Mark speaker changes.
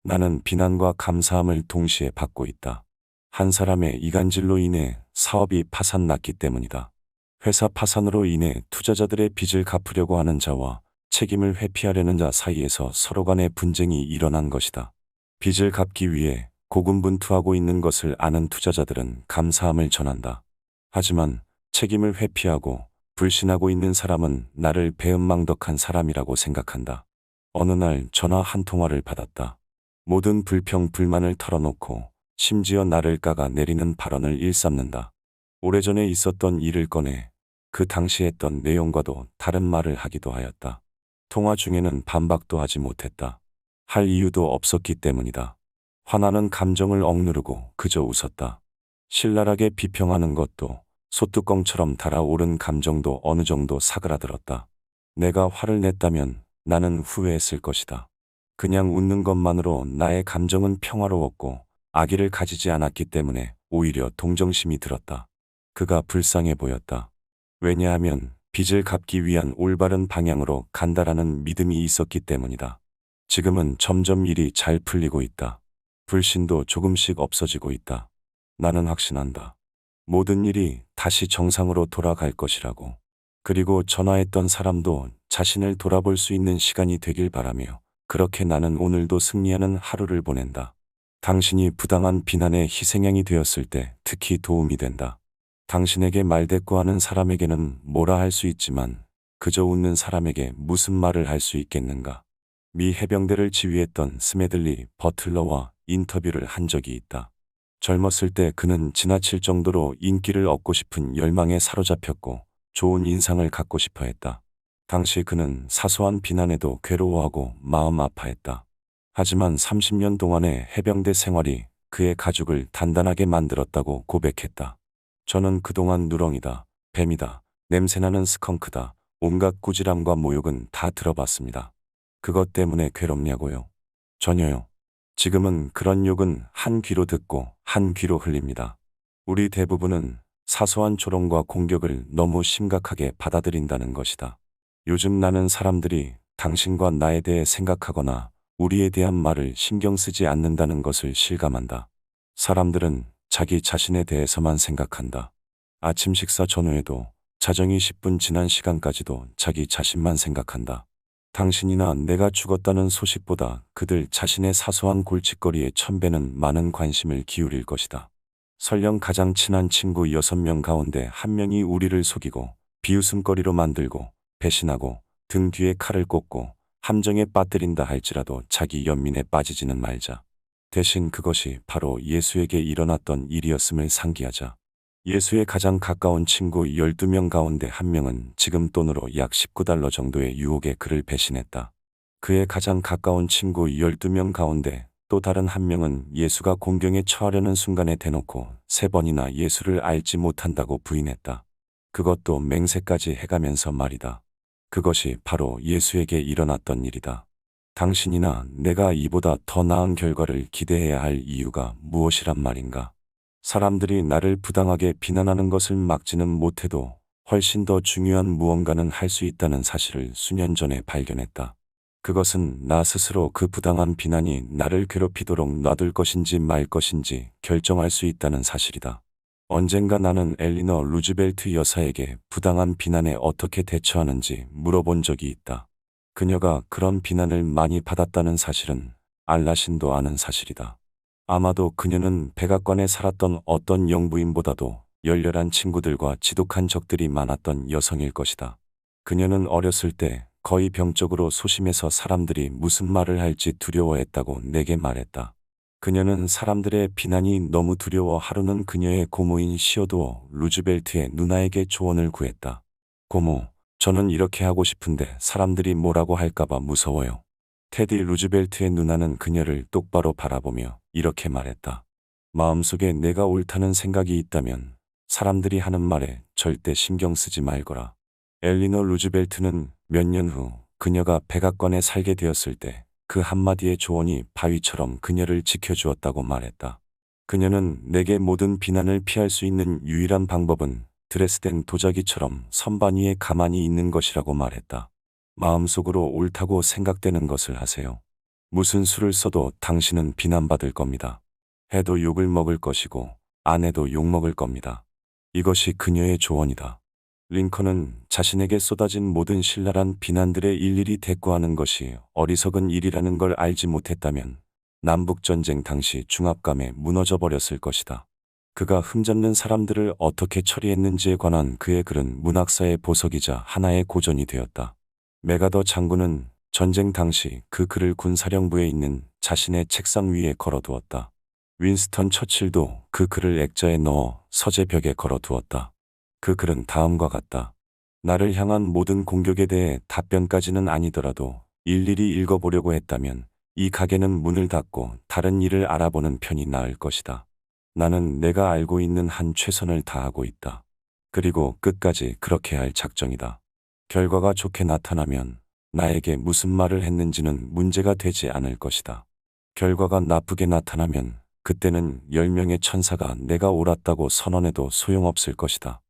Speaker 1: 나는 비난과 감사함을 동시에 받고 있다. 한 사람의 이간질로 인해 사업이 파산났기 때문이다. 회사 파산으로 인해 투자자들의 빚을 갚으려고 하는 자와 책임을 회피하려는 자 사이에서 서로 간의 분쟁이 일어난 것이다. 빚을 갚기 위해 고군분투하고 있는 것을 아는 투자자들은 감사함을 전한다. 하지만 책임을 회피하고 불신하고 있는 사람은 나를 배은망덕한 사람이라고 생각한다. 어느 날 전화 한 통화를 받았다. 모든 불평, 불만을 털어놓고 심지어 나를 까가 내리는 발언을 일삼는다. 오래전에 있었던 일을 꺼내 그 당시 했던 내용과도 다른 말을 하기도 하였다. 통화 중에는 반박도 하지 못했다. 할 이유도 없었기 때문이다. 화나는 감정을 억누르고 그저 웃었다. 신랄하게 비평하는 것도 소뚜껑처럼 달아오른 감정도 어느 정도 사그라들었다. 내가 화를 냈다면 나는 후회했을 것이다. 그냥 웃는 것만으로 나의 감정은 평화로웠고 악의를 가지지 않았기 때문에 오히려 동정심이 들었다. 그가 불쌍해 보였다. 왜냐하면 빚을 갚기 위한 올바른 방향으로 간다라는 믿음이 있었기 때문이다. 지금은 점점 일이 잘 풀리고 있다. 불신도 조금씩 없어지고 있다. 나는 확신한다. 모든 일이 다시 정상으로 돌아갈 것이라고. 그리고 전화했던 사람도 자신을 돌아볼 수 있는 시간이 되길 바라며 그렇게 나는 오늘도 승리하는 하루를 보낸다. 당신이 부당한 비난의 희생양이 되었을 때 특히 도움이 된다. 당신에게 말대꾸하는 사람에게는 뭐라 할 수 있지만 그저 웃는 사람에게 무슨 말을 할 수 있겠는가. 미 해병대를 지휘했던 스매들리 버틀러와 인터뷰를 한 적이 있다. 젊었을 때 그는 지나칠 정도로 인기를 얻고 싶은 열망에 사로잡혔고 좋은 인상을 갖고 싶어 했다. 당시 그는 사소한 비난에도 괴로워하고 마음 아파했다. 하지만 30년 동안의 해병대 생활이 그의 가죽을 단단하게 만들었다고 고백했다. 저는 그동안 누렁이다, 뱀이다, 냄새나는 스컹크다, 온갖 꾸지람과 모욕은 다 들어봤습니다. 그것 때문에 괴롭냐고요? 전혀요. 지금은 그런 욕은 한 귀로 듣고 한 귀로 흘립니다. 우리 대부분은 사소한 조롱과 공격을 너무 심각하게 받아들인다는 것이다. 요즘 나는 사람들이 당신과 나에 대해 생각하거나 우리에 대한 말을 신경 쓰지 않는다는 것을 실감한다. 사람들은 자기 자신에 대해서만 생각한다. 아침 식사 전후에도 자정이 10분 지난 시간까지도 자기 자신만 생각한다. 당신이나 내가 죽었다는 소식보다 그들 자신의 사소한 골칫거리에 1000배는 많은 관심을 기울일 것이다. 설령 가장 친한 친구 6명 가운데 1명이 우리를 속이고 비웃음거리로 만들고 배신하고 등 뒤에 칼을 꽂고 함정에 빠뜨린다 할지라도 자기 연민에 빠지지는 말자. 대신 그것이 바로 예수에게 일어났던 일이었음을 상기하자. 예수의 가장 가까운 친구 12명 가운데 1명은 지금 돈으로 약 $19 정도의 유혹에 그를 배신했다. 그의 가장 가까운 친구 12명 가운데 또 다른 1명은 예수가 공경에 처하려는 순간에 대놓고 3번이나 예수를 알지 못한다고 부인했다. 그것도 맹세까지 해가면서 말이다. 그것이 바로 예수에게 일어났던 일이다. 당신이나 내가 이보다 더 나은 결과를 기대해야 할 이유가 무엇이란 말인가? 사람들이 나를 부당하게 비난하는 것을 막지는 못해도 훨씬 더 중요한 무언가는 할 수 있다는 사실을 수년 전에 발견했다. 그것은 나 스스로 그 부당한 비난이 나를 괴롭히도록 놔둘 것인지 말 것인지 결정할 수 있다는 사실이다. 언젠가 나는 엘리너 루즈벨트 여사에게 부당한 비난에 어떻게 대처하는지 물어본 적이 있다. 그녀가 그런 비난을 많이 받았다는 사실은 알라신도 아는 사실이다. 아마도 그녀는 백악관에 살았던 어떤 영부인보다도 열렬한 친구들과 지독한 적들이 많았던 여성일 것이다. 그녀는 어렸을 때 거의 병적으로 소심해서 사람들이 무슨 말을 할지 두려워했다고 내게 말했다. 그녀는 사람들의 비난이 너무 두려워 하루는 그녀의 고모인 시어도어 루즈벨트의 누나에게 조언을 구했다. 고모, 저는 이렇게 하고 싶은데 사람들이 뭐라고 할까봐 무서워요. 테디 루즈벨트의 누나는 그녀를 똑바로 바라보며 이렇게 말했다. 마음속에 내가 옳다는 생각이 있다면 사람들이 하는 말에 절대 신경 쓰지 말거라. 엘리너 루즈벨트는 몇 년 후 그녀가 백악관에 살게 되었을 때 그 한마디의 조언이 바위처럼 그녀를 지켜주었다고 말했다. 그녀는 내게 모든 비난을 피할 수 있는 유일한 방법은 드레스덴 도자기처럼 선반 위에 가만히 있는 것이라고 말했다. 마음속으로 옳다고 생각되는 것을 하세요. 무슨 수를 써도 당신은 비난받을 겁니다. 해도 욕을 먹을 것이고 안 해도 욕 먹을 겁니다. 이것이 그녀의 조언이다. 링컨은 자신에게 쏟아진 모든 신랄한 비난들에 일일이 대꾸하는 것이 어리석은 일이라는 걸 알지 못했다면 남북전쟁 당시 중압감에 무너져 버렸을 것이다. 그가 흠잡는 사람들을 어떻게 처리했는지에 관한 그의 글은 문학사의 보석이자 하나의 고전이 되었다. 메가더 장군은 전쟁 당시 그 글을 군사령부에 있는 자신의 책상 위에 걸어두었다. 윈스턴 처칠도 그 글을 액자에 넣어 서재벽에 걸어두었다. 그 글은 다음과 같다. 나를 향한 모든 공격에 대해 답변까지는 아니더라도 일일이 읽어보려고 했다면 이 가게는 문을 닫고 다른 일을 알아보는 편이 나을 것이다. 나는 내가 알고 있는 한 최선을 다하고 있다. 그리고 끝까지 그렇게 할 작정이다. 결과가 좋게 나타나면 나에게 무슨 말을 했는지는 문제가 되지 않을 것이다. 결과가 나쁘게 나타나면 그때는 10명의 천사가 내가 옳았다고 선언해도 소용없을 것이다.